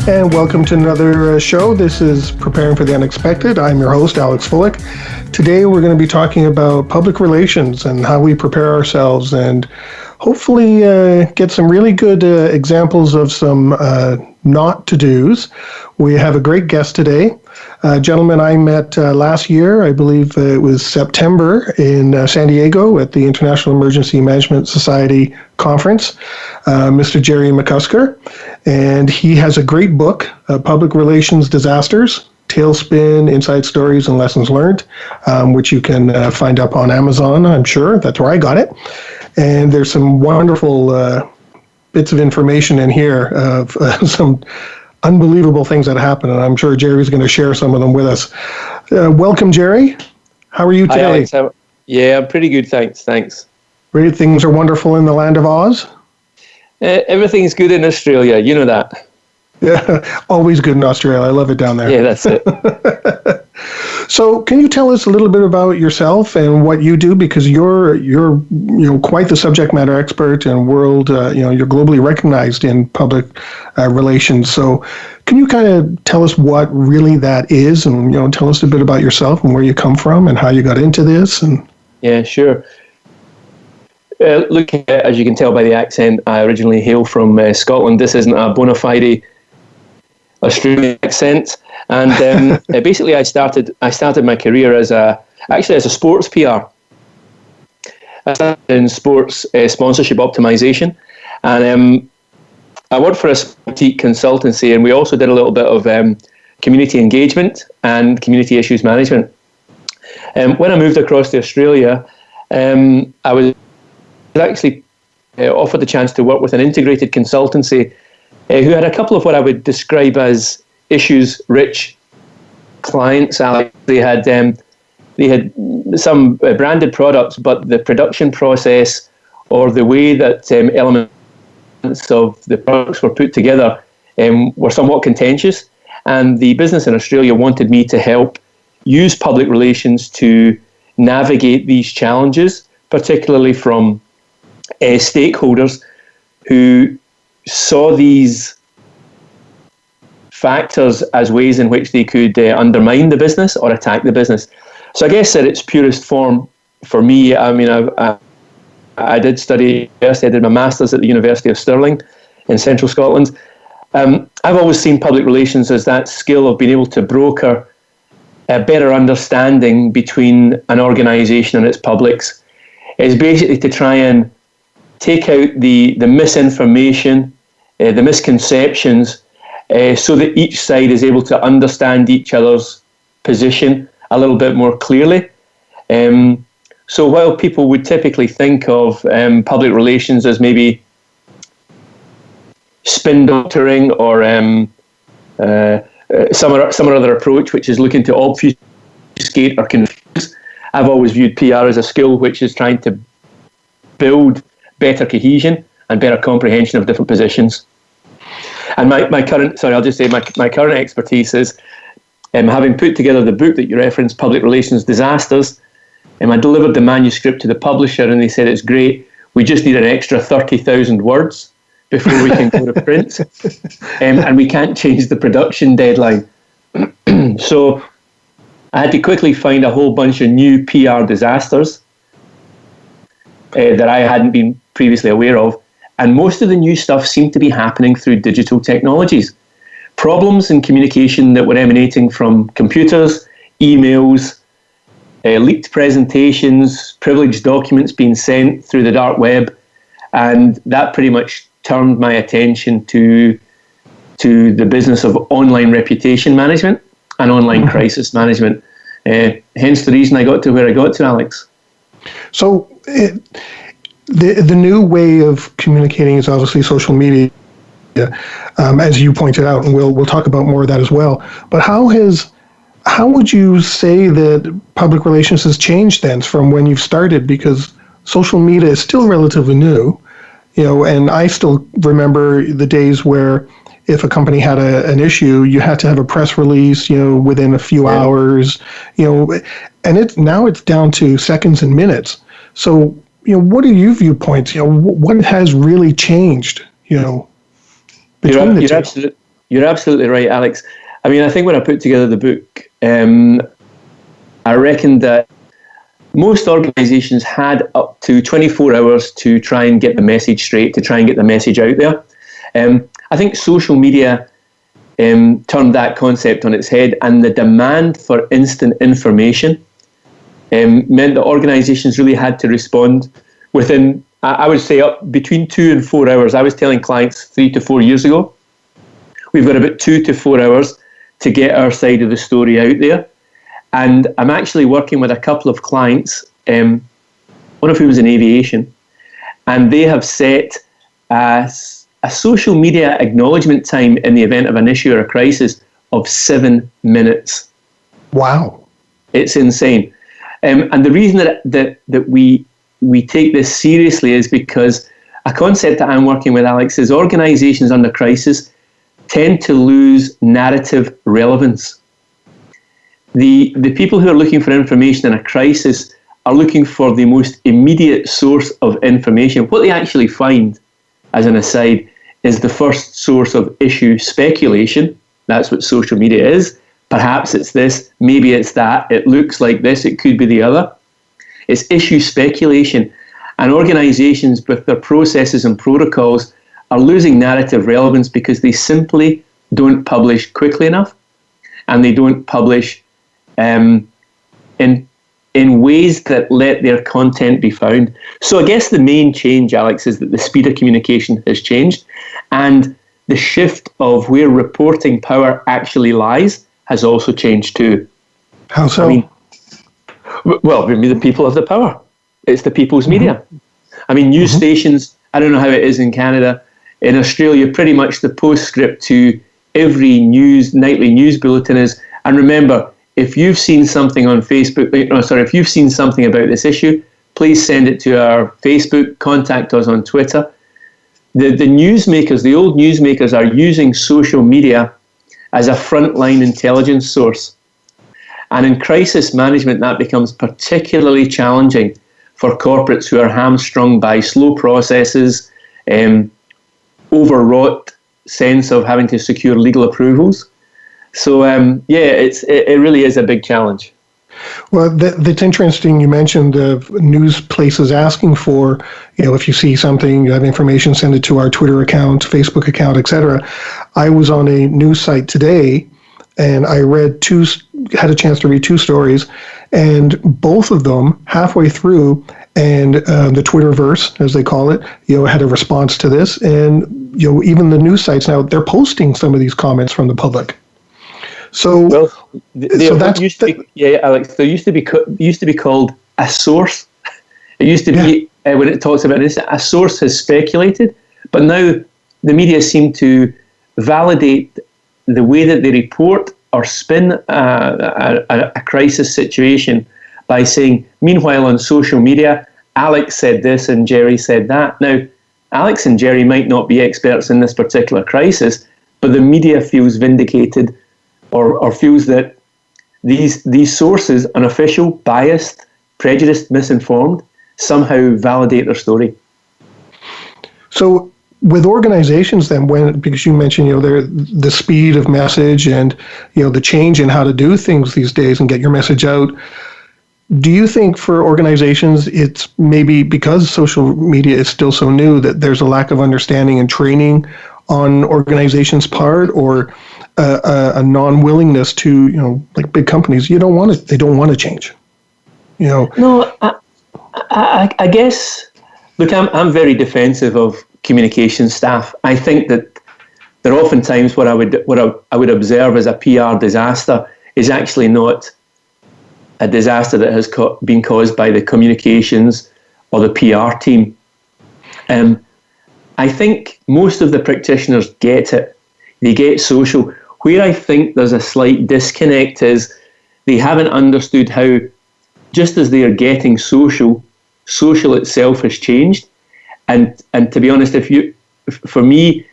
And welcome to another show. This is Preparing for the Unexpected. I'm your host, Alex Fullick. Today we're going to be talking about public relations and how we prepare ourselves and hopefully get some really good examples of some not-to-dos. We have a great guest today. A gentleman I met last year, I believe it was September, in San Diego at the International Emergency Management Society conference, Mr. Gerry McCusker. And he has a great book, Public Relations Disasters, Tailspin, Inside Stories, and Lessons Learned, which you can find up on Amazon, I'm sure. That's where I got it. And there's some wonderful bits of information in here of some unbelievable things that happen, and I'm sure Gerry's going to share some of them with us. Welcome, Gerry. How are you today? Hi, Alex. Yeah, I'm pretty good, thanks. Great. Things are wonderful in the land of Oz? Everything's good in Australia, you know that. Yeah, always good in Australia. I love it down there. Yeah, that's it. So, can you tell us a little bit about yourself and what you do? Because you're quite the subject matter expert and world. You're globally recognized in public relations. So, can you kind of tell us what really that is, and tell us a bit about yourself and where you come from and how you got into this? And yeah, sure. Look, as you can tell by the accent, I originally hail from Scotland. This isn't a bona fide Australian accent, and basically I started my career as a sports PR. I started in sports sponsorship optimization, and I worked for a boutique consultancy, and we also did a little bit of community engagement and community issues management. When I moved across to Australia, I was actually offered the chance to work with an integrated consultancy who had a couple of what I would describe as issues-rich clients. They had some branded products, but the production process or the way that elements of the products were put together were somewhat contentious. And the business in Australia wanted me to help use public relations to navigate these challenges, particularly from stakeholders who saw these factors as ways in which they could undermine the business or attack the business. So I guess at its purest form, for me, I mean, I did study university. I did my master's at the University of Stirling in central Scotland. I've always seen public relations as that skill of being able to broker a better understanding between an organisation and its publics. It's basically to try and take out the misinformation, the misconceptions, so that each side is able to understand each other's position a little bit more clearly. So while people would typically think of public relations as maybe spin doctoring or some other approach which is looking to obfuscate or confuse, I've always viewed PR as a skill which is trying to build better cohesion and better comprehension of different positions. And my current expertise is having put together the book that you referenced, Public Relations Disasters. I delivered the manuscript to the publisher, and they said it's great. We just need an extra 30,000 words before we can go to print, and we can't change the production deadline. So I had to quickly find a whole bunch of new PR disasters that I hadn't been previously aware of, and most of the new stuff seemed to be happening through digital technologies. Problems in communication that were emanating from computers, emails, leaked presentations, privileged documents being sent through the dark web, and that pretty much turned my attention to the business of online reputation management and online crisis management. Hence the reason I got to where I got to, Alex. So the new way of communicating is obviously social media, as you pointed out, and we'll talk about more of that as well. But how would you say that public relations has changed then from when you've started? Because social media is still relatively new, and I still remember the days where if a company had an issue, you had to have a press release, within a few hours, and now it's down to seconds and minutes. So, what are your viewpoints? What has really changed, between the two? You're absolutely right, Alex. I mean, I think when I put together the book, I reckoned that most organisations had up to 24 hours to try and get the message straight, to try and get the message out there. I think social media turned that concept on its head, and the demand for instant information meant that organisations really had to respond within, I would say, up between 2 and 4 hours. I was telling clients 3 to 4 years ago, we've got about 2 to 4 hours to get our side of the story out there. And I'm actually working with a couple of clients, one of whom is in aviation, and they have set a social media acknowledgement time in the event of an issue or a crisis of 7 minutes. Wow. It's insane. And the reason that we take this seriously is because a concept that I'm working with, Alex, is organizations under crisis tend to lose narrative relevance. The people who are looking for information in a crisis are looking for the most immediate source of information. What they actually find, as an aside, is the first source of issue speculation. That's what social media is. Perhaps it's this, maybe it's that, it looks like this, it could be the other. It's issue speculation. And organizations with their processes and protocols are losing narrative relevance because they simply don't publish quickly enough, and they don't publish in ways that let their content be found. So I guess the main change, Alex, is that the speed of communication has changed, and the shift of where reporting power actually lies has also changed too. How so? I mean, well, the people have the power. It's the people's media. I mean, news stations, I don't know how it is in Canada. In Australia, pretty much the postscript to every nightly news bulletin is, and remember, if you've seen something on Facebook, if you've seen something about this issue, please send it to our Facebook, contact us on Twitter. The newsmakers, the old newsmakers, are using social media as a frontline intelligence source. And in crisis management, that becomes particularly challenging for corporates who are hamstrung by slow processes, overwrought sense of having to secure legal approvals. So, it really is a big challenge. Well, that's interesting. You mentioned news places asking for, if you see something, you have information, send it to our Twitter account, Facebook account, etc. I was on a news site today, and I had a chance to read 2 stories, and both of them halfway through, and the Twitterverse, as they call it, had a response to this, and even the news sites now, they're posting some of these comments from the public. So, Alex, there used to be called a source. It used to be when it talks about this, a source has speculated, but now the media seem to validate the way that they report or spin a crisis situation by saying, meanwhile on social media, Alex said this and Gerry said that. Now, Alex and Gerry might not be experts in this particular crisis, but the media feels vindicated or feels that these sources, unofficial, biased, prejudiced, misinformed, somehow validate their story. So with organizations then, because you mentioned the speed of message and the change in how to do things these days and get your message out, do you think for organizations it's maybe because social media is still so new that there's a lack of understanding and training on organizations' part, or a non-willingness to, like big companies, they don't want to change, No, I guess, look, I'm very defensive of communication staff. I think that there are often times what I would observe as a PR disaster is actually not a disaster that has been caused by the communications or the PR team. I think most of the practitioners get it. They get social. Where I think there's a slight disconnect is they haven't understood how, just as they are getting social itself has changed. And to be honest, for me,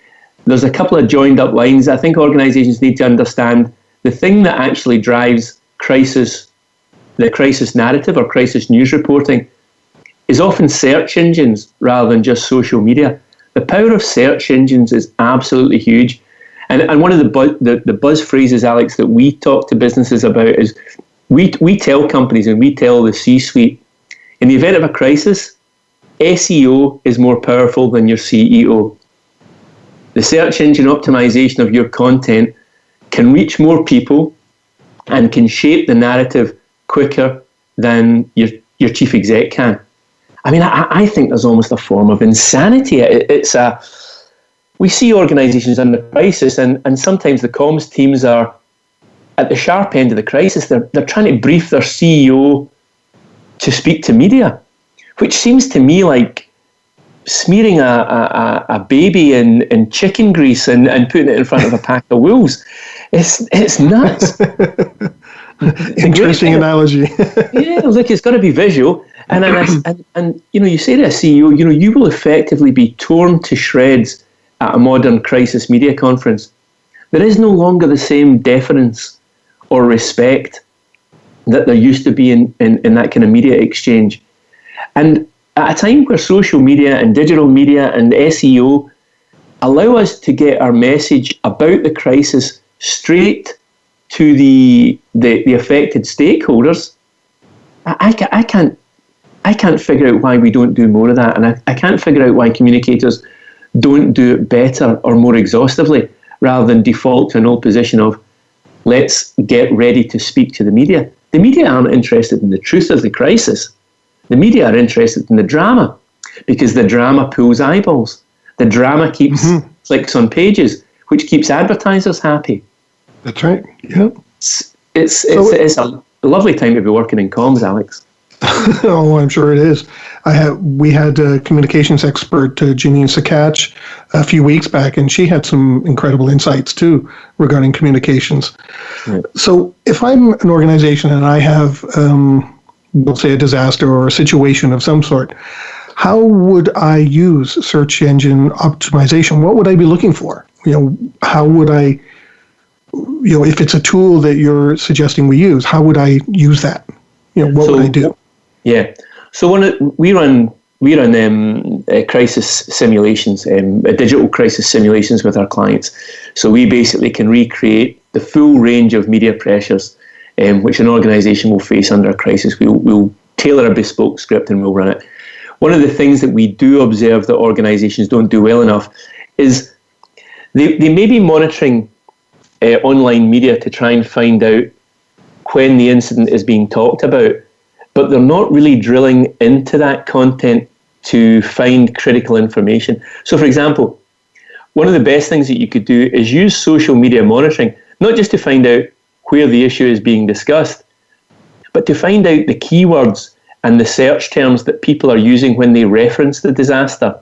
there's a couple of joined up lines. I think organizations need to understand the thing that actually drives the crisis narrative or crisis news reporting is often search engines rather than just social media. The power of search engines is absolutely huge. And one of the buzz phrases, Alex, that we talk to businesses about is we tell companies and we tell the C-suite, in the event of a crisis, SEO is more powerful than your CEO. The search engine optimization of your content can reach more people and can shape the narrative quicker than your chief exec can. I mean, I think there's almost a form of insanity. We see organizations under crisis, and sometimes the comms teams are at the sharp end of the crisis. They're trying to brief their CEO to speak to media, which seems to me like smearing a baby in chicken grease and putting it in front of a pack of wolves. It's nuts. Interesting analogy. Yeah, look, it's got to be visual. And you say to a CEO, you will effectively be torn to shreds at a modern crisis media conference. There is no longer the same deference or respect that there used to be in that kind of media exchange. And at a time where social media and digital media and SEO allow us to get our message about the crisis straight to the affected stakeholders, I can't figure out why we don't do more of that, and I can't figure out why communicators don't do it better or more exhaustively, rather than default to an old position of let's get ready to speak to the media. The media aren't interested in the truth of the crisis. The media are interested in the drama, because the drama pulls eyeballs. The drama keeps clicks on pages, which keeps advertisers happy. That's right. Yeah. It's a lovely time to be working in comms, Alex. Oh, I'm sure it is. We had a communications expert, Janine Sakach, a few weeks back, and she had some incredible insights too regarding communications. Yeah. So if I'm an organization and I have, we'll say, a disaster or a situation of some sort, how would I use search engine optimization? What would I be looking for? How would I, if it's a tool that you're suggesting we use, how would I use that? What would I do? Yeah. So we run crisis simulations, digital crisis simulations with our clients. So we basically can recreate the full range of media pressures which an organisation will face under a crisis. We'll tailor a bespoke script and we'll run it. One of the things that we do observe that organisations don't do well enough is they may be monitoring online media to try and find out when the incident is being talked about, but they're not really drilling into that content to find critical information. So, for example, one of the best things that you could do is use social media monitoring, not just to find out where the issue is being discussed, but to find out the keywords and the search terms that people are using when they reference the disaster.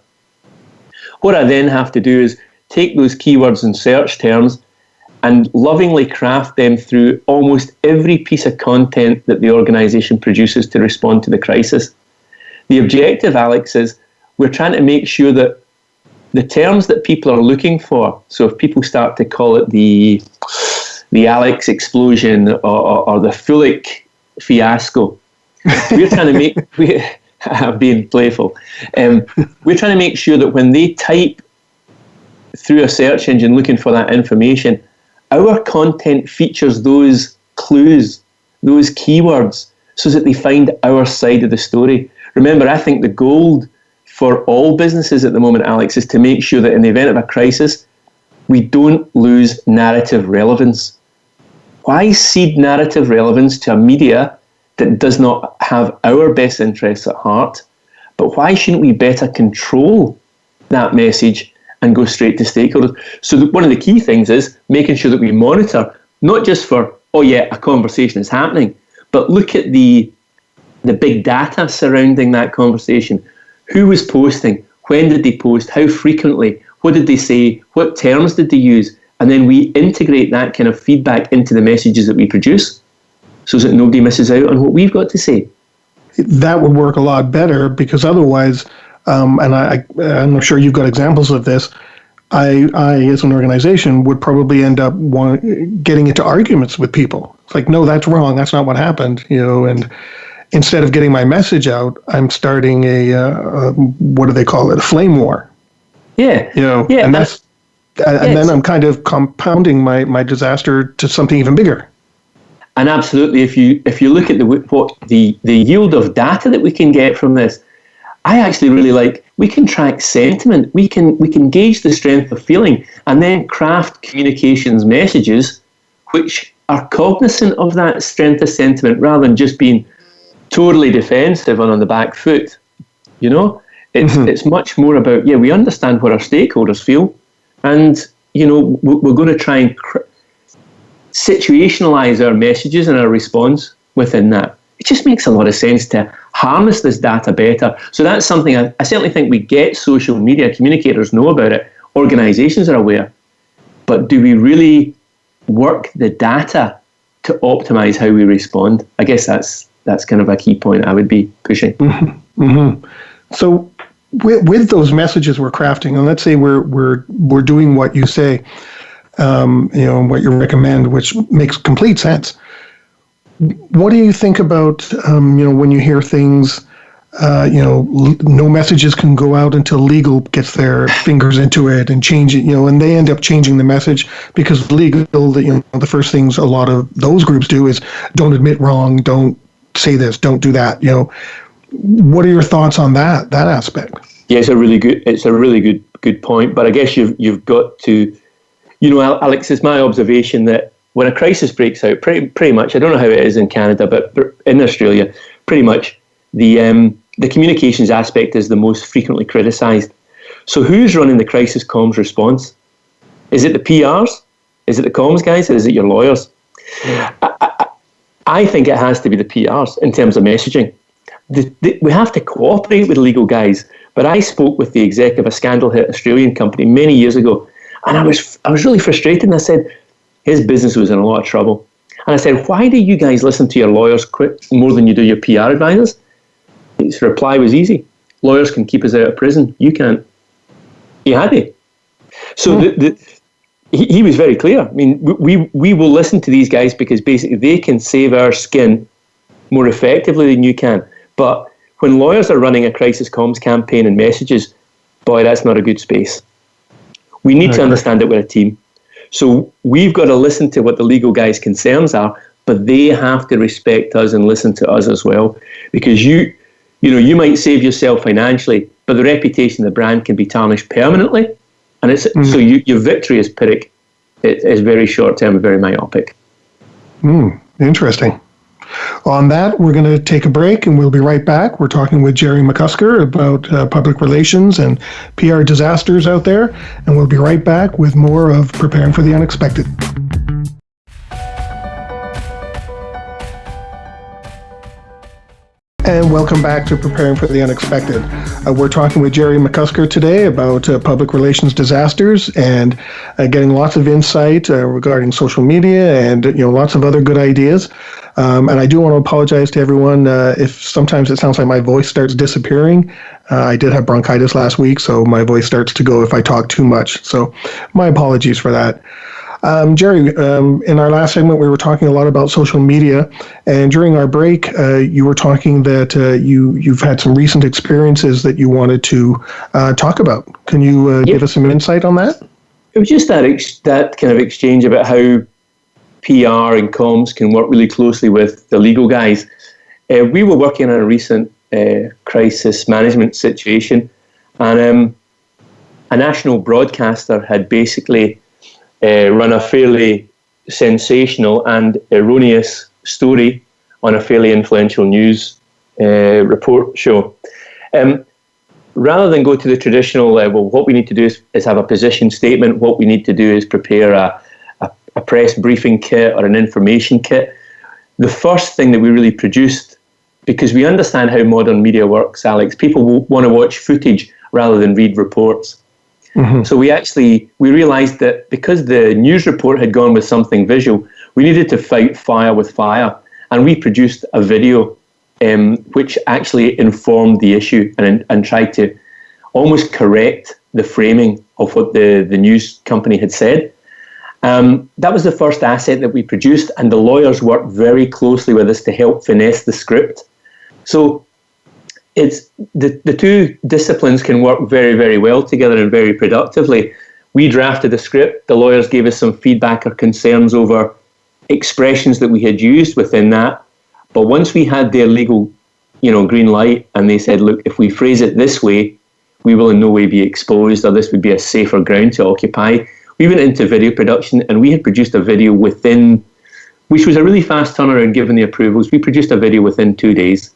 What I then have to do is take those keywords and search terms and lovingly craft them through almost every piece of content that the organisation produces to respond to the crisis. The objective, Alex, is we're trying to make sure that the terms that people are looking for, so if people start to call it the Alex explosion or the Fulick fiasco, we're trying to make, I'm being playful, we're trying to make sure that when they type through a search engine looking for that information, our content features those clues, those keywords, so that they find our side of the story. Remember, I think the gold for all businesses at the moment, Alex, is to make sure that in the event of a crisis, we don't lose narrative relevance. Why cede narrative relevance to a media that does not have our best interests at heart? But why shouldn't we better control that message and go straight to stakeholders? So one of the key things is making sure that we monitor, not just for, oh yeah, a conversation is happening, but look at the big data surrounding that conversation. Who was posting? When did they post? How frequently? What did they say? What terms did they use? And then we integrate that kind of feedback into the messages that we produce so that nobody misses out on what we've got to say. That would work a lot better, because otherwise, and I'm sure you've got examples of this, I as an organization would probably end up getting into arguments with people. It's like, no, that's wrong. That's not what happened. And instead of getting my message out, I'm starting a what do they call it? A flame war. Yeah. And that's And then I'm kind of compounding my disaster to something even bigger. And absolutely, if you look at the yield of data that we can get from this, I actually really like. We can track sentiment. We can gauge the strength of feeling, and then craft communications messages which are cognizant of that strength of sentiment, rather than just being totally defensive and on the back foot. It's much more about, we understand what our stakeholders feel, and we're going to try and situationalize our messages and our response within that. It just makes a lot of sense to harness this data better. So that's something I certainly think we get. Social media communicators know about it, organizations are aware, but do we really work the data to optimize how we respond? I guess that's kind of a key point I would be pushing. So with those messages we're crafting, and let's say we're doing what you say, what you recommend, which makes complete sense. What do you think about, when you hear things, no messages can go out until legal gets their fingers into it and change it, and they end up changing the message because legal, the first things a lot of those groups do is don't admit wrong, don't say this, don't do that. What are your thoughts on that aspect? Yeah, it's a really good point. But I guess you've got to, Alex, it's my observation that when a crisis breaks out, pretty much, I don't know how it is in Canada, but in Australia, pretty much the communications aspect is the most frequently criticised. So who's running the crisis comms response? Is it the PRs? Is it the comms guys? Or is it your lawyers? Yeah. I think it has to be the PRs in terms of messaging. We have to cooperate with legal guys. But I spoke with the exec of a scandal-hit Australian company many years ago, and I was really frustrated. And I said his business was in a lot of trouble. And I said, why do you guys listen to your lawyers more than you do your PR advisors? His reply was easy. Lawyers can keep us out of prison. You can't. He had it. So he was very clear. I mean, we will listen to these guys because basically they can save our skin more effectively than you can. But when lawyers are running a crisis comms campaign and messages, boy, that's not a good space. We need to understand that we're a team. So we've got to listen to what the legal guys' concerns are, but they have to respect us and listen to us as well. Because you might save yourself financially, but the reputation of the brand can be tarnished permanently. And so your victory is Pyrrhic. It's very short term and very myopic. Interesting. On that, we're going to take a break and we'll be right back. We're talking with Gerry McCusker about public relations and PR disasters out there. And we'll be right back with more of Preparing for the Unexpected. And welcome back to Preparing for the Unexpected. We're talking with Gerry McCusker today about public relations disasters and getting lots of insight regarding social media and lots of other good ideas. And I do want to apologize to everyone if sometimes it sounds like my voice starts disappearing. I did have bronchitis last week, so my voice starts to go if I talk too much. So my apologies for that. Gerry, in our last segment, we were talking a lot about social media, and during our break, you were talking that you've had some recent experiences that you wanted to talk about. Can you give us some insight on that? It was just that kind of exchange about how PR and comms can work really closely with the legal guys. We were working on a recent crisis management situation, and a national broadcaster had basically run a fairly sensational and erroneous story on a fairly influential news report show. Rather than go to the traditional level, what we need to do is have a position statement. What we need to do is prepare a press briefing kit or an information kit. The first thing that we really produced, because we understand how modern media works, Alex, people want to watch footage rather than read reports. So we realized that because the news report had gone with something visual, we needed to fight fire with fire. And we produced a video which actually informed the issue and tried to almost correct the framing of what the news company had said. That was the first asset that we produced, and the lawyers worked very closely with us to help finesse the script. So it's the two disciplines can work very, very well together and very productively We drafted a script. The lawyers gave us some feedback or concerns over expressions that we had used within that. But once we had their legal, green light, and they said, look, if we phrase it this way, we will in no way be exposed, or this would be a safer ground to occupy. We went into video production, and we had produced a video within, which was a really fast turnaround given the approvals. We produced a video within 2 days,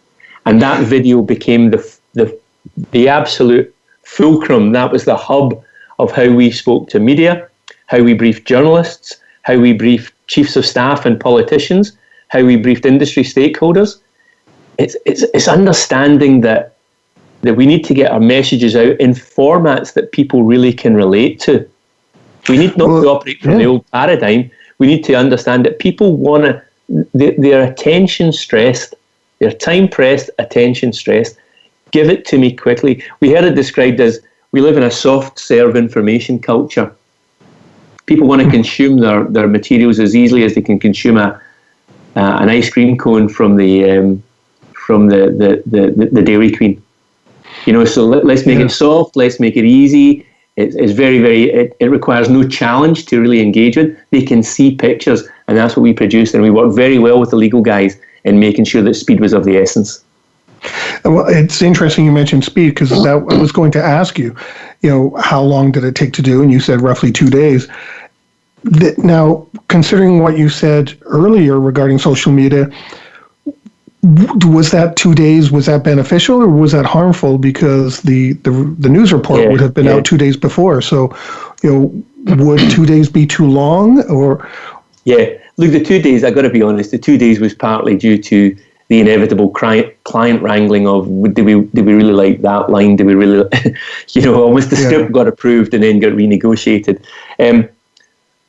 and that video became the absolute fulcrum. That was the hub of how we spoke to media, how we briefed journalists, how we briefed chiefs of staff and politicians, how we briefed industry stakeholders. It's understanding that we need to get our messages out in formats that people really can relate to. We need not to operate from the old paradigm. We need to understand that people want to, their attention stressed, their time pressed, attention stressed. Give it to me quickly. We heard it described as we live in a soft serve information culture. People want to consume their materials as easily as they can consume an ice cream cone from the Dairy Queen. So let's make it soft. Let's make it easy. It's very, very. It requires no challenge to really engage with. They can see pictures, and that's what we produce. And we work very well with the legal guys in making sure that speed was of the essence. Well, it's interesting you mentioned speed, because I was going to ask you, how long did it take to do? And you said roughly 2 days. Now, considering what you said earlier regarding social media, was that 2 days, was that beneficial or was that harmful? Because the news report would have been out 2 days before. So, would 2 days be too long? Or look, the 2 days, I got to be honest, the 2 days was partly due to the inevitable client wrangling of, did we really like that line? Did we really, almost the script got approved and then got renegotiated.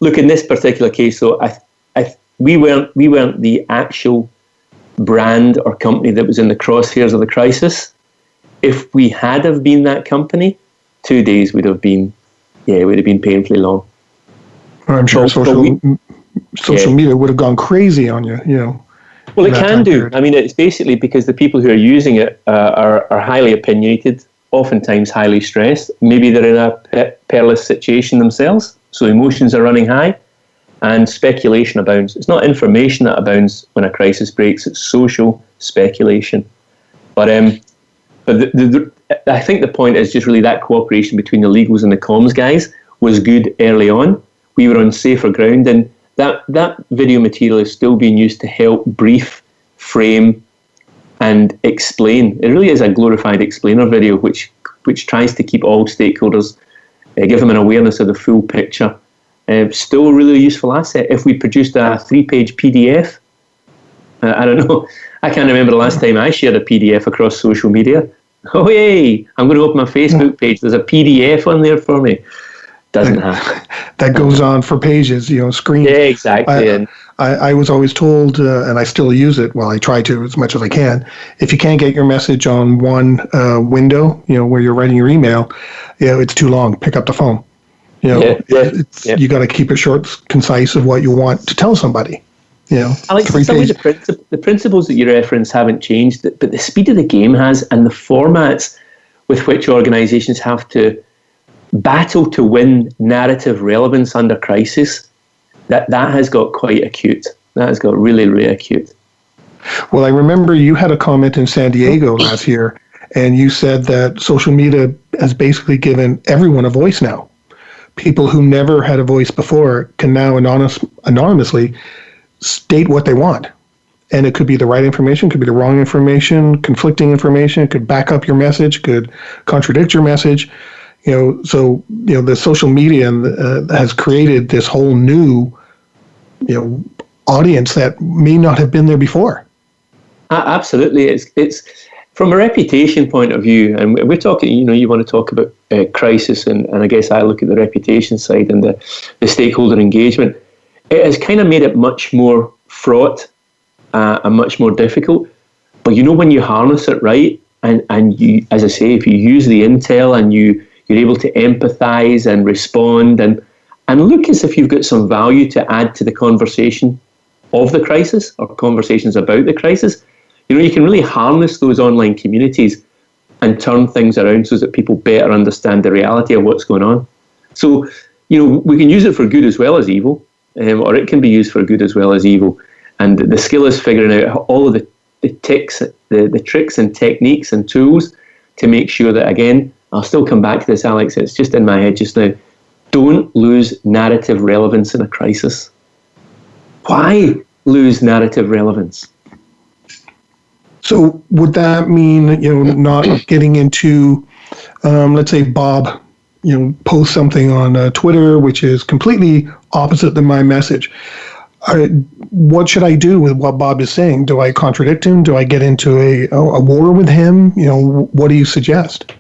Look, in this particular case, though, we weren't the actual brand or company that was in the crosshairs of the crisis. If we had have been that company, 2 days would have been painfully long. I'm sure social media would have gone crazy on you, Well, it can do. Period. I mean, it's basically because the people who are using it are highly opinionated, oftentimes highly stressed. Maybe they're in a perilous situation themselves, so emotions are running high, and speculation abounds. It's not information that abounds when a crisis breaks; it's social speculation. But I think the point is just really that cooperation between the legals and the comms guys was good early on. We were on safer ground, and that video material is still being used to help brief, frame, and explain. It really is a glorified explainer video, which tries to keep all stakeholders, give them an awareness of the full picture. Still a really useful asset. If we produced a 3-page PDF, I don't know, I can't remember the last time I shared a PDF across social media. Oh, yay, I'm going to open my Facebook page. There's a PDF on there for me. Doesn't happen. That goes on for pages, screens. Yeah, exactly. I was always told, and I still use it, well, I try to as much as I can, if you can't get your message on one window, where you're writing your email, it's too long. Pick up the phone. You got to keep it short, concise of what you want to tell somebody. Alex, the principles that you reference haven't changed, but the speed of the game has, and the formats with which organizations have to battle to win narrative relevance under crisis, that has got quite acute. That has got really, really acute. Well, I remember you had a comment in San Diego last year, and you said that social media has basically given everyone a voice now. People who never had a voice before can now anonymously state what they want. And it could be the right information, could be the wrong information, conflicting information, could back up your message, could contradict your message. The social media has created this whole new, audience that may not have been there before. Absolutely. It's from a reputation point of view, and we're talking, you want to talk about crisis, and I guess I look at the reputation side and the stakeholder engagement. It has kind of made it much more fraught and much more difficult. But when you harness it right, and you, as I say, if you use the intel and you're able to empathize and respond and look as if you've got some value to add to the conversation of the crisis or conversations about the crisis, you can really harness those online communities and turn things around so that people better understand the reality of what's going on. So we can use it for good as well as evil, or it can be used for good as well as evil. And the skill is figuring out all of the tricks and techniques and tools to make sure that, again, I'll still come back to this, Alex, it's just in my head just now, don't lose narrative relevance in a crisis. Why lose narrative relevance? So would that mean, not getting into, let's say Bob, post something on Twitter, which is completely opposite than my message? What should I do with what Bob is saying? Do I contradict him? Do I get into a war with him? What do you suggest?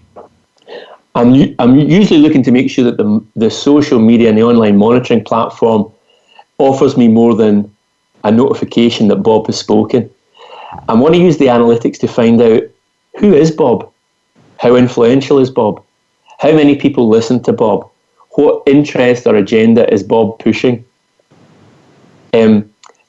I'm usually looking to make sure that the social media and the online monitoring platform offers me more than a notification that Bob has spoken. I want to use the analytics to find out, who is Bob? How influential is Bob? How many people listen to Bob? What interest or agenda is Bob pushing?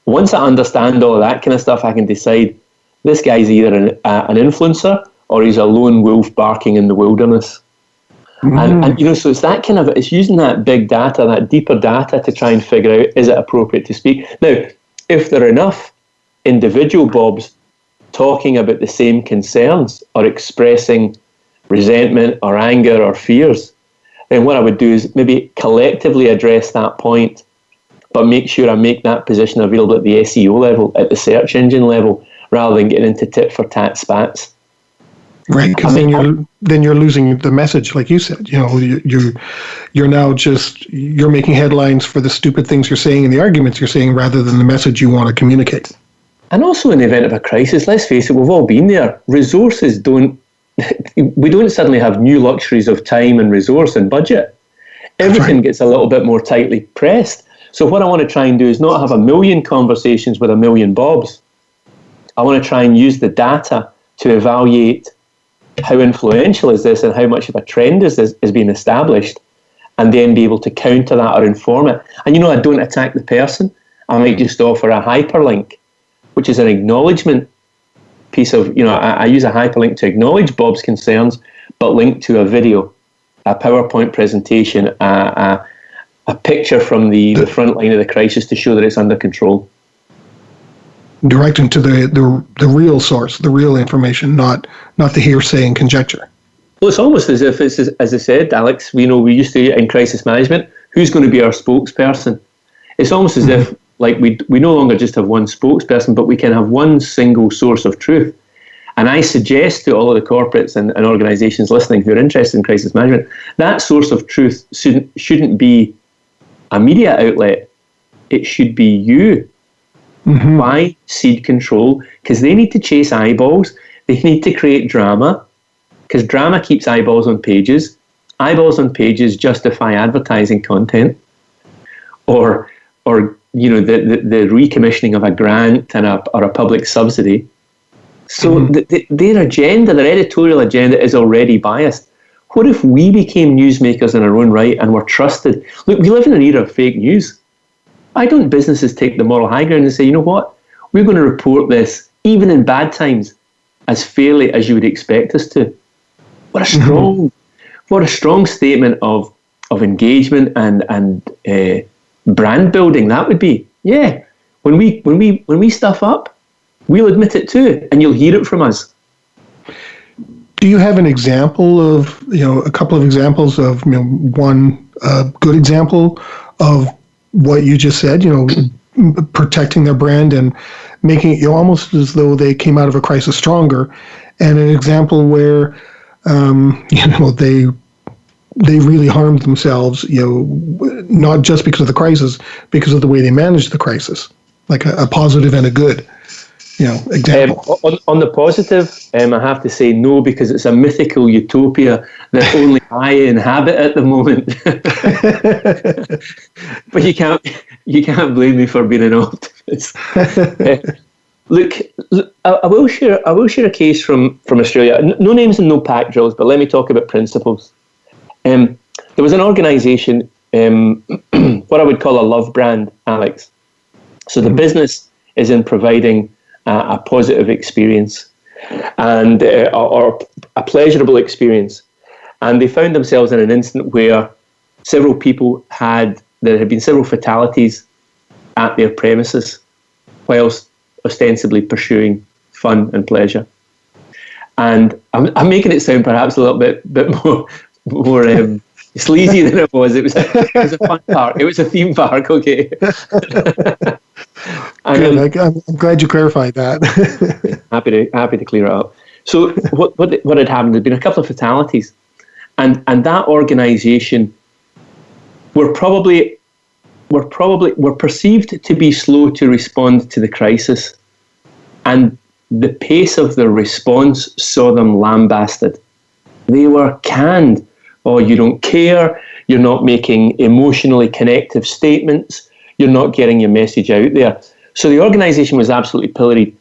Once I understand all of that kind of stuff, I can decide this guy's either an influencer or he's a lone wolf barking in the wilderness. And so it's that kind of, it's using that big data, that deeper data, to try and figure out, is it appropriate to speak? Now, if there are enough individual Bobs talking about the same concerns or expressing resentment or anger or fears, then what I would do is maybe collectively address that point, but make sure I make that position available at the SEO level, at the search engine level, rather than getting into tit for tat spats. Right, because then you're losing the message, like you said. You're now you're making headlines for the stupid things you're saying and the arguments you're saying, rather than the message you want to communicate. And also, in the event of a crisis, let's face it, we've all been there. Resources we don't suddenly have new luxuries of time and resource and budget. Everything gets a little bit more tightly pressed. So what I want to try and do is not have a million conversations with a million Bobs. I want to try and use the data to evaluate how influential is this and how much of a trend is being established, and then be able to counter that or inform it. And I don't attack the person. I might just offer a hyperlink, which is an acknowledgement piece of, I use a hyperlink to acknowledge Bob's concerns, but link to a video, a PowerPoint presentation, a picture from the front line of the crisis to show that it's under control. Direct them to the real source, the real information, not the hearsay and conjecture. Well, it's almost as if it's, as I said, Alex, we used to, in crisis management, who's going to be our spokesperson? It's almost as if, like, we no longer just have one spokesperson, but we can have one single source of truth. And I suggest to all of the corporates and organizations listening who are interested in crisis management, that source of truth shouldn't be a media outlet. It should be you. Why seed control? Because they need to chase eyeballs. They need to create drama, because drama keeps eyeballs on pages. Eyeballs on pages justify advertising content, or the recommissioning of a grant or a public subsidy. So their agenda, their editorial agenda, is already biased. What if we became newsmakers in our own right and were trusted? Look, we live in an era of fake news. Why don't businesses take the moral high ground and say, you know what, we're going to report this, even in bad times, as fairly as you would expect us to? What a strong statement of engagement and brand building that would be. Yeah, when we stuff up, we'll admit it too, and you'll hear it from us. Do you have an example of, a couple of examples of, one good example of what you just said, protecting their brand and making it almost as though they came out of a crisis stronger, and an example where, they really harmed themselves, not just because of the crisis, because of the way they managed the crisis, like a positive and a good, example. On the positive, I have to say no, because it's a mythical utopia that only I inhabit at the moment. But you can't blame me for being an optimist. Look, I will share a case from Australia. No names and no pack drills, but let me talk about principles. There was an organisation, what I would call a love brand, Alex. So the business is in providing a positive experience and or a pleasurable experience, and they found themselves in an instant where there had been several fatalities at their premises whilst ostensibly pursuing fun and pleasure. And I'm making it sound perhaps a little bit more sleazy than it was. It was a fun park. It was a theme park, okay. And, I'm glad you clarified that. happy to clear it up. So what had happened? There'd been a couple of fatalities, and that organisation were perceived to be slow to respond to the crisis, and the pace of their response saw them lambasted. They were canned. Oh, you don't care. You're not making emotionally connective statements. You're not getting your message out there. So the organisation was absolutely pilloried.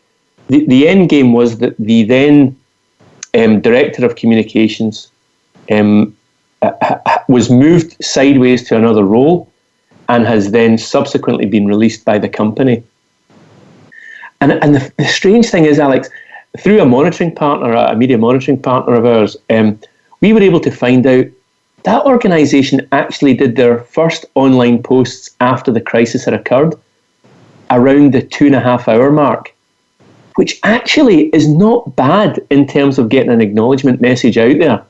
The end game was that the then director of communications was moved sideways to another role and has then subsequently been released by the company. And the strange thing is, Alex, through a media monitoring partner of ours, we were able to find out that organisation actually did their first online posts after the crisis had occurred around the 2.5 hour mark, which actually is not bad in terms of getting an acknowledgement message out there.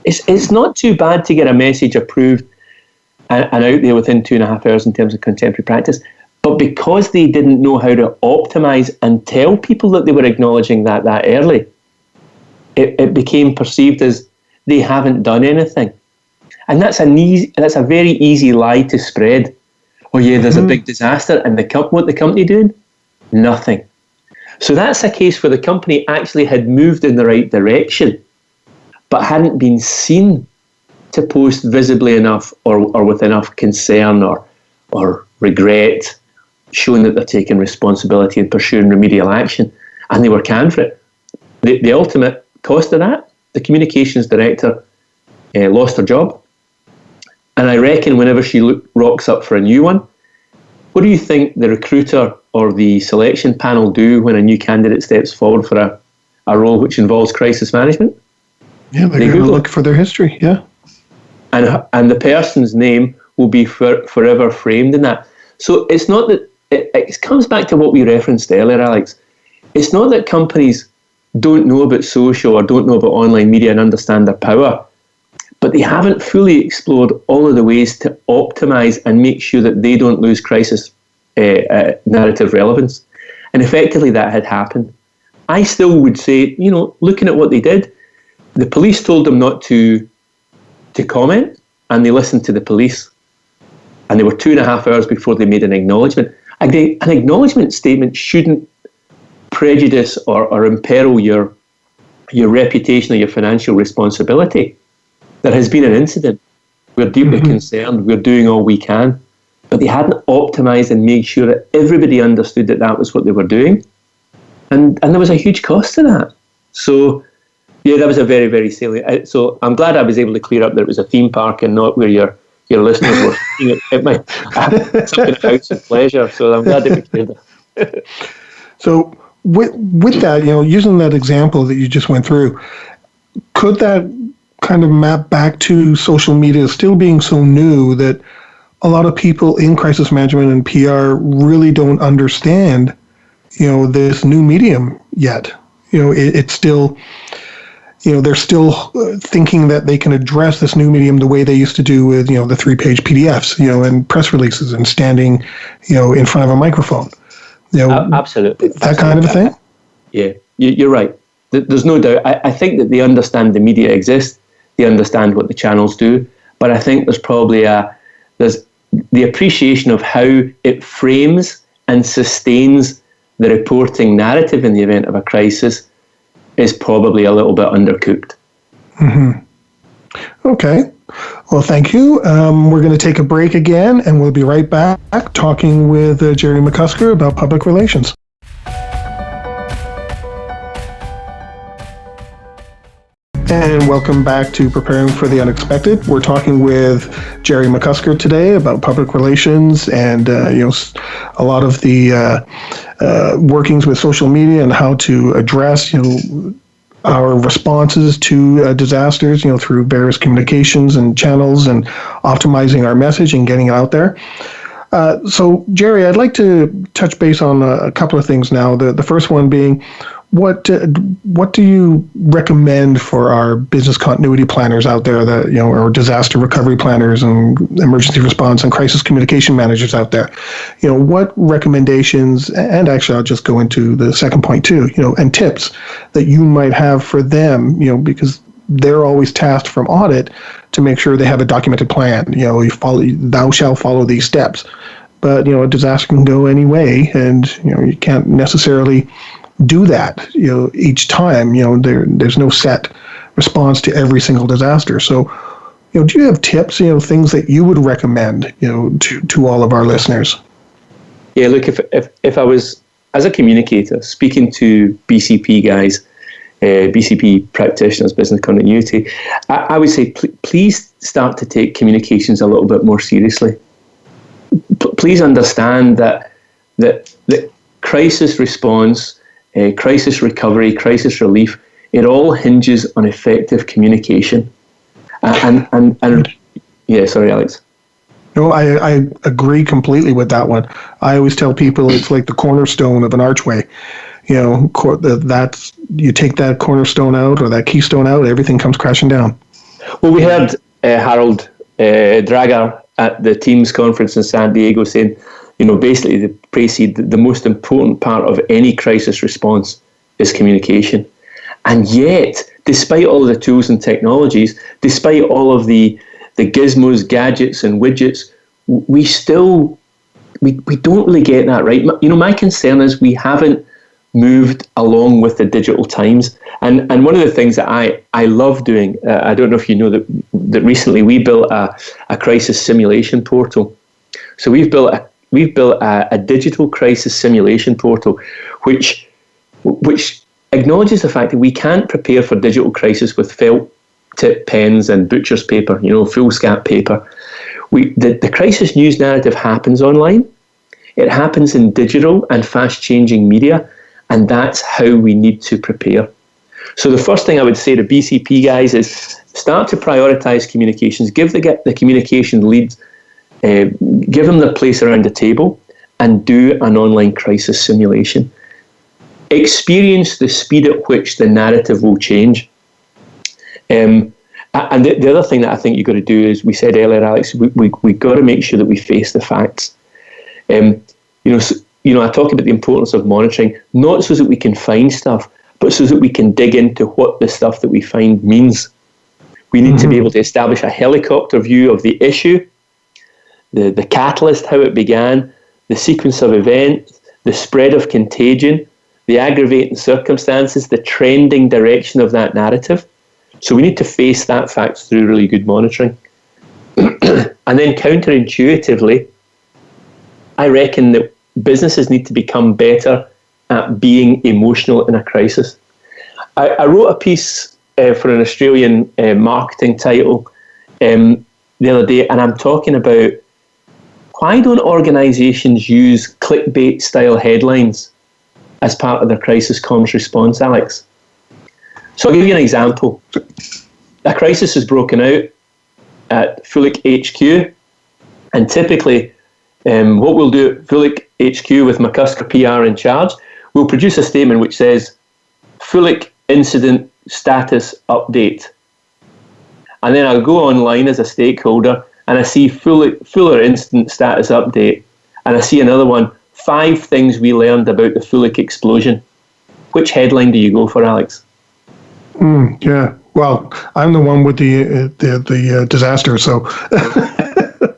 It's not too bad to get a message approved and out there within 2.5 hours in terms of contemporary practice. But because they didn't know how to optimize and tell people that they were acknowledging that early, it became perceived as they haven't done anything. And that's a very easy lie to spread. Oh yeah, there's a big disaster, and what the company doing? Nothing. So that's a case where the company actually had moved in the right direction, but hadn't been seen to post visibly enough or with enough concern or regret, showing that they're taking responsibility and pursuing remedial action, and they were canned for it. The ultimate cost of that, the communications director lost her job, and I reckon whenever she rocks up for a new one, what do you think the recruiter or the selection panel do when a new candidate steps forward for a role which involves crisis management? Yeah, they're going to look for their history, yeah. And the person's name will be forever framed in that. So it's not that, it comes back to what we referenced earlier, Alex. It's not that companies don't know about social or don't know about online media and understand their power, but they haven't fully explored all of the ways to optimize and make sure that they don't lose crisis narrative relevance. And effectively that had happened. I still would say, looking at what they did, the police told them not to comment, and they listened to the police. And they were 2.5 hours before they made an acknowledgement. An acknowledgement statement shouldn't prejudice or imperil your reputation or your financial responsibility. There has been an incident. We're deeply concerned. We're doing all we can. But they hadn't optimized and made sure that everybody understood that was what they were doing. And there was a huge cost to that. So, yeah, that was a very, very salient. So I'm glad I was able to clear up that it was a theme park and not where your listeners were thinking it might have something house of pleasure. So I'm glad that we cleared that. So with that, using that example that you just went through, could that kind of map back to social media still being so new that a lot of people in crisis management and PR really don't understand, this new medium yet? It's still, they're still thinking that they can address this new medium the way they used to do with, the 3-page PDFs, and press releases and standing, in front of a microphone. Absolutely. That kind of a thing? Yeah, you're right. There's no doubt. I think that they understand the media exists. They understand what the channels do. But I think there's probably there's the appreciation of how it frames and sustains the reporting narrative in the event of a crisis is probably a little bit undercooked. Okay. Well, thank you. We're going to take a break again, and we'll be right back talking with Gerry McCusker about public relations. And welcome back to Preparing for the Unexpected. We're talking with Gerry McCusker today about public relations and a lot of the workings with social media and how to address our responses to disasters, through various communications and channels, and optimizing our message and getting it out there. So, Gerry, I'd like to touch base on a couple of things now. The first one being, what do you recommend for our business continuity planners out there, that or disaster recovery planners and emergency response and crisis communication managers out there? What recommendations, and actually I'll just go into the second point too, and tips that you might have for them, because they're always tasked from audit to make sure they have a documented plan. Thou shalt follow these steps. But a disaster can go any way, and you can't necessarily do that each time. There's no set response to every single disaster. So do you have tips, things that you would recommend to all of our listeners? Yeah, look, if I was, as a communicator, speaking to BCP guys, BCP practitioners, business continuity, I would say please start to take communications a little bit more seriously. Please understand that crisis response, crisis recovery, crisis relief, it all hinges on effective communication. And yeah, sorry, Alex. No, I agree completely with that one. I always tell people it's like the cornerstone of an archway. That's, you take that cornerstone out or that keystone out, everything comes crashing down. Well, we heard Harold Drager at the Teams conference in San Diego saying, basically the most important part of any crisis response is communication. And yet, despite all the tools and technologies, despite all of the gizmos, gadgets and widgets, we don't really get that right. My concern is we haven't moved along with the digital times. And one of the things that I love doing, I don't know if you know that recently we built a crisis simulation portal. So we've built a digital crisis simulation portal, which acknowledges the fact that we can't prepare for digital crisis with felt tip pens and butcher's paper, foolscap paper. The crisis news narrative happens online. It happens in digital and fast-changing media, and that's how we need to prepare. So the first thing I would say to BCP guys is start to prioritize communications. Give the communication lead, give them their place around the table, and do an online crisis simulation. Experience the speed at which the narrative will change. And the other thing that I think you've got to do is, we said earlier, Alex, we got to make sure that we face the facts. I talk about the importance of monitoring, not so that we can find stuff, but so that we can dig into what the stuff that we find means. We need to be able to establish a helicopter view of the issue, the catalyst, how it began, the sequence of events, the spread of contagion, the aggravating circumstances, the trending direction of that narrative. So we need to face that fact through really good monitoring. And then counterintuitively, I reckon that businesses need to become better at being emotional in a crisis. I wrote a piece for an Australian marketing title the other day, and I'm talking about why don't organisations use clickbait style headlines as part of their crisis comms response, Alex? So I'll give you an example. A crisis has broken out at Fulic HQ, and typically what we'll do at Fulic HQ with McCusker PR in charge, we'll produce a statement which says, Fulic incident status update. And then I'll go online as a stakeholder and I see Fuller incident status update. And I see another one, 5 things we learned about the Fulic explosion. Which headline do you go for, Alex? Yeah, well, I'm the one with the disaster, so...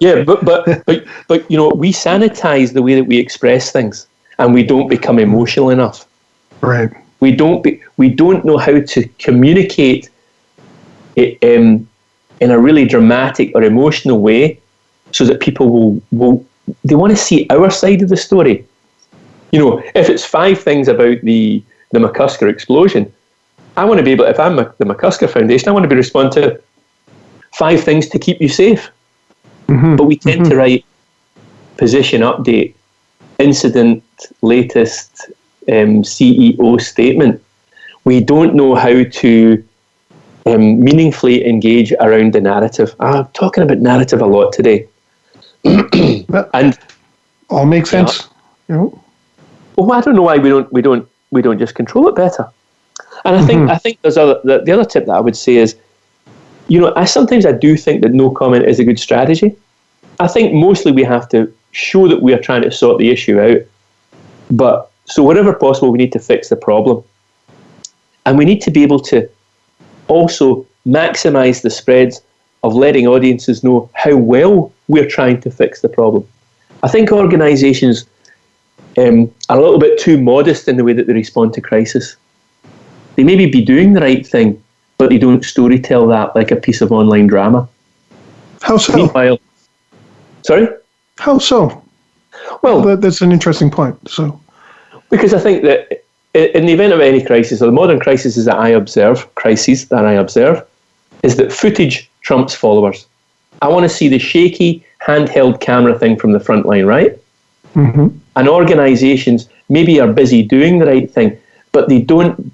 Yeah, but we sanitize the way that we express things, and we don't become emotional enough. Right. We don't know how to communicate it in a really dramatic or emotional way, so that people will they want to see our side of the story. If it's 5 things about the McCusker explosion, I want to be able, if I'm the McCusker Foundation, I want to be respond to 5 things to keep you safe. But we tend to write position update, incident, latest CEO statement. we don't know how to meaningfully engage around the narrative. I'm talking about narrative a lot today. And all makes sense. Well, I don't know why we don't just control it better. And I think there's the other tip that I would say is, I do think that no comment is a good strategy. I think mostly we have to show that we are trying to sort the issue out. But so wherever possible, we need to fix the problem. And we need to be able to also maximize the spreads of letting audiences know how well we're trying to fix the problem. I think organizations are a little bit too modest in the way that they respond to crisis. They maybe be doing the right thing, but they don't storytell that like a piece of online drama. How so? Meanwhile, sorry? How so? Well, that's an interesting point. So, because I think that in the event of any crisis, or the modern crises that I observe, is that footage trumps followers. I want to see the shaky handheld camera thing from the front line, right? Mm-hmm. And organizations maybe are busy doing the right thing, but they don't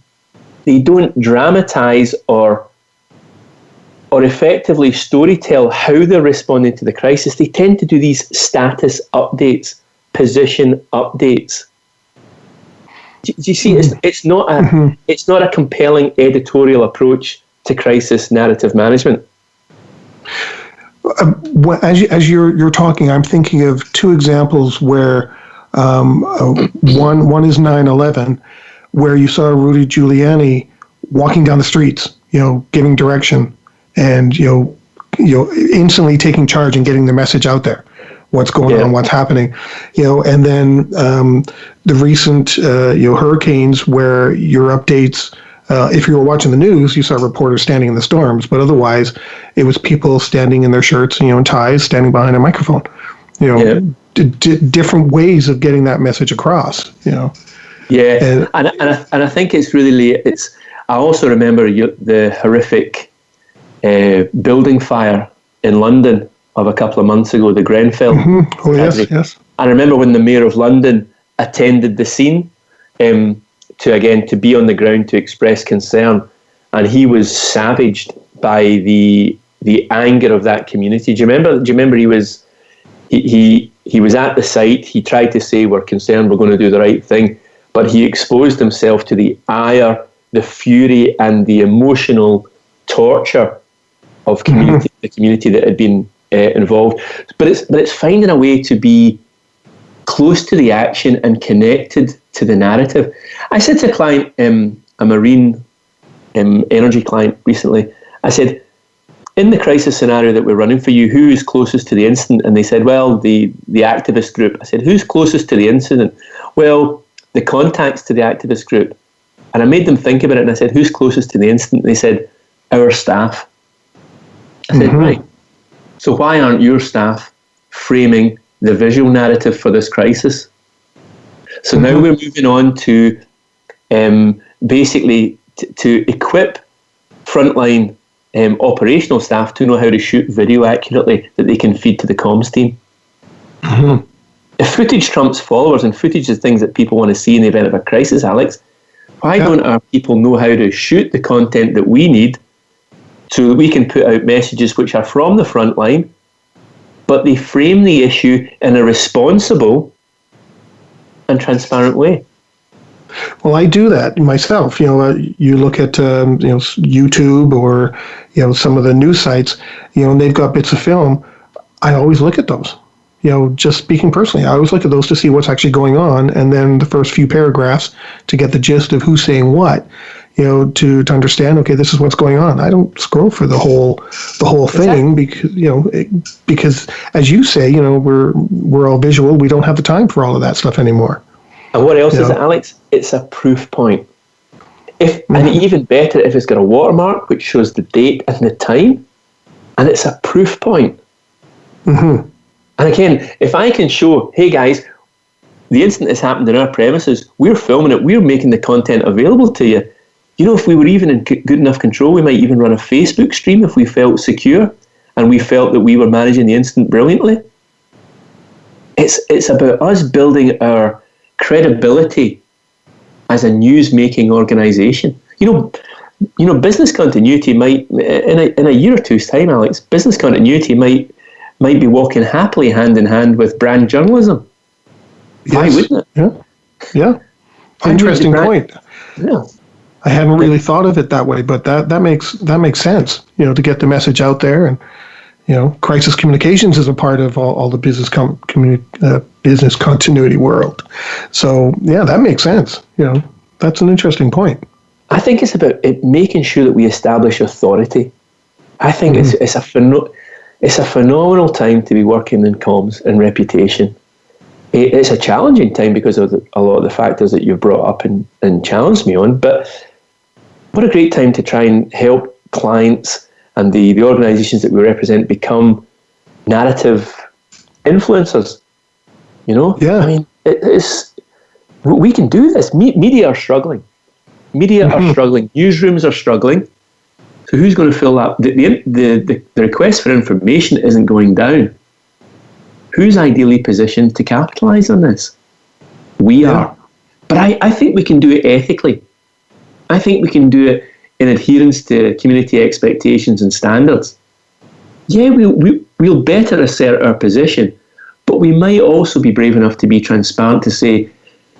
dramatize or effectively storytell how they're responding to the crisis. They tend to do these status updates, position updates. Do you see? It's not a compelling editorial approach to crisis narrative management. As you're talking, I'm thinking of two examples where one is 9/11, where you saw Rudy Giuliani walking down the streets, giving direction, and instantly taking charge and getting the message out there, what's going on, what's happening, and then the recent hurricanes, where your updates. If you were watching the news, you saw reporters standing in the storms, but otherwise, it was people standing in their shirts, and ties, standing behind a microphone. Different ways of getting that message across. Yeah, and I think it's really I also remember the horrific building fire in London of a couple of months ago, the Grenfell. Mm-hmm. Oh yes. I remember when the Mayor of London attended the scene to be on the ground to express concern, and he was savaged by the anger of that community. Do you remember he was at the site. He tried to say, we're concerned, we're going to do the right thing, but he exposed himself to the ire, the fury, and the emotional torture of the community that had been involved. But it's finding a way to be close to the action and connected to the narrative. I said to a client, a marine energy client recently, I said, in the crisis scenario that we're running for you, who is closest to the incident? And they said, well, the activist group. I said, who's closest to the incident? Well, the contacts to the activist group. And I made them think about it, and I said, who's closest to the incident? And they said, our staff. I said, right. So why aren't your staff framing the visual narrative for this crisis? So now we're moving on to basically to equip frontline operational staff to know how to shoot video accurately that they can feed to the comms team. Mm-hmm. If footage trumps followers, and footage is things that people want to see in the event of a crisis, Alex, why don't our people know how to shoot the content that we need so that we can put out messages which are from the front line, but they frame the issue in a responsible and transparent way? Well, I do that myself. You look at YouTube or some of the news sites, and they've got bits of film. I always look at those. Just speaking personally, I always look at those to see what's actually going on, and then the first few paragraphs to get the gist of who's saying what. To understand, okay, this is what's going on. I don't scroll for the whole thing because as you say, we're all visual. We don't have the time for all of that stuff anymore. And what else is it, Alex? It's a proof point. And even better if it's got a watermark which shows the date and the time, and it's a proof point. Mm-hmm. And again, if I can show, hey guys, the incident has happened in our premises, we're filming it, we're making the content available to you. If we were even in good enough control, we might even run a Facebook stream if we felt secure and we felt that we were managing the incident brilliantly. It's about us building our credibility as a news-making organisation. Business continuity might, in a year or two's time, Alex, business continuity might be walking happily hand in hand with brand journalism. Why wouldn't it? Yeah. Interesting point. Yeah. I hadn't really thought of it that way, but that makes sense. To get the message out there, and crisis communications is a part of all the business business continuity world. So yeah, that makes sense. That's an interesting point. I think it's about making sure that we establish authority. I think it's a phenomenal time to be working in comms and reputation. It's a challenging time because of a lot of the factors that you've brought up and challenged me on. But what a great time to try and help clients and the organizations that we represent become narrative influencers. Yeah. I mean, we can do this. Media are struggling. Media are struggling. Newsrooms are struggling. So who's going to fill that? The request for information isn't going down. Who's ideally positioned to capitalize on this? We are. But I think we can do it ethically. I think we can do it in adherence to community expectations and standards. Yeah, we'll better assert our position, but we might also be brave enough to be transparent to say,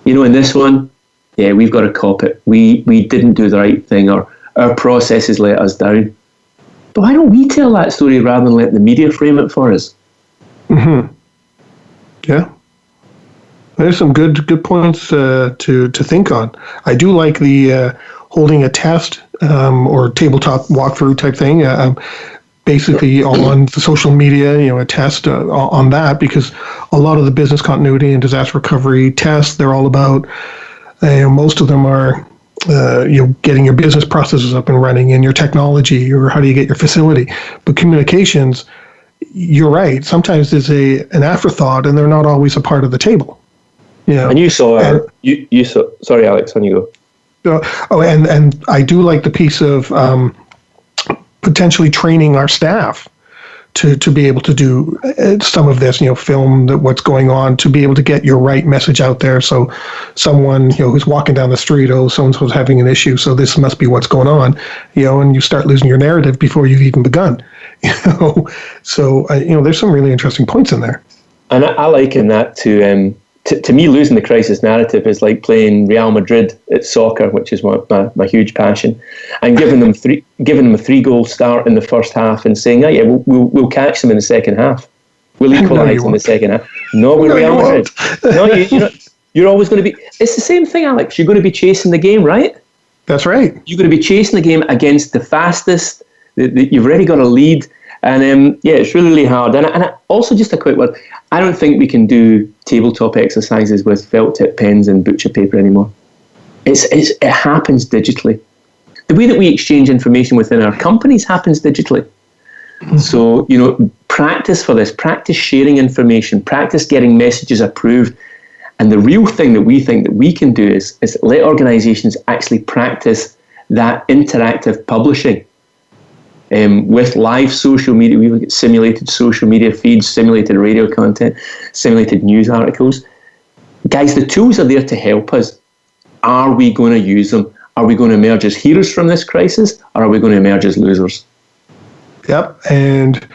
in this one, yeah, we've got to cop it. We didn't do the right thing, or our processes let us down. But why don't we tell that story rather than let the media frame it for us? Yeah. There's some good points to think on. I do like the holding a test or tabletop walkthrough type thing. Basically on the social media, a test on that, because a lot of the business continuity and disaster recovery tests, they're all about, most of them are, getting your business processes up and running and your technology, or how do you get your facility. But communications, you're right, sometimes is an afterthought, and they're not always a part of the table. And you saw, you saw. Sorry, Alex, on you go. And I do like the piece of potentially training our staff to be able to do some of this, film what's going on, to be able to get your right message out there. So someone, who's walking down the street, so-and-so's having an issue, so this must be what's going on, and you start losing your narrative before you've even begun. So there's some really interesting points in there. And I liken that to me, losing the crisis narrative is like playing Real Madrid at soccer, which is my huge passion, and giving them a 3-goal start in the first half and saying, we'll catch them in the second half. We'll equalise in the second half. No, we're Real Madrid. No, you're always going to be. It's the same thing, Alex. You're going to be chasing the game, right? That's right. You're going to be chasing the game against the fastest. You've already got a lead. And it's really, really hard. And also, just a quick word, I don't think we can do tabletop exercises with felt tip pens and butcher paper anymore. It happens digitally. The way that we exchange information within our companies happens digitally. So, practice for this, practice sharing information, practice getting messages approved. And the real thing that we think that we can do is let organizations actually practice that interactive publishing. With live social media, we've got simulated social media feeds, simulated radio content, simulated news articles. Guys, the tools are there to help us. Are we going to use them? Are we going to emerge as heroes from this crisis, or are we going to emerge as losers? Yep, and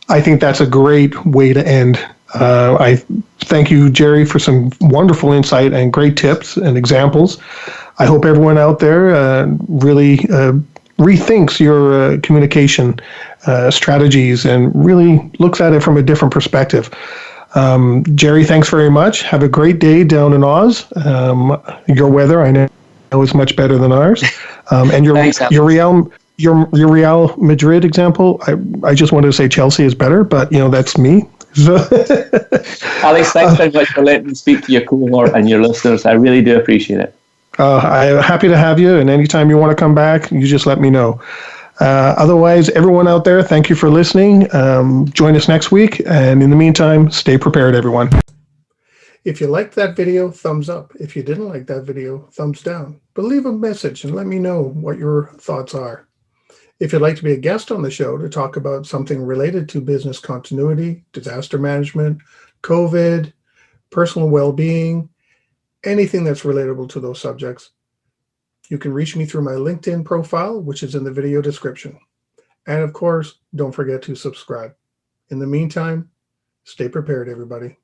I think that's a great way to end. I thank you, Gerry, for some wonderful insight and great tips and examples. I hope everyone out there really rethinks your communication strategies and really looks at it from a different perspective. Gerry, thanks very much. Have a great day down in Oz. Your weather, I know, is much better than ours. And your Real Madrid example, I just wanted to say Chelsea is better, but that's me. So Alex, thanks very much for letting me speak to your cohort and your listeners. I really do appreciate it. I'm happy to have you, and anytime you want to come back, you just let me know. Otherwise, everyone out there, thank you for listening. Join us next week, and in the meantime, stay prepared, everyone. If you liked that video, thumbs up. If you didn't like that video, thumbs down. But leave a message and let me know what your thoughts are. If you'd like to be a guest on the show to talk about something related to business continuity, disaster management, COVID, personal well-being, anything that's relatable to those subjects, You can reach me through my LinkedIn profile, which is in the video description. And of course, don't forget to subscribe. In the meantime, stay prepared, everybody.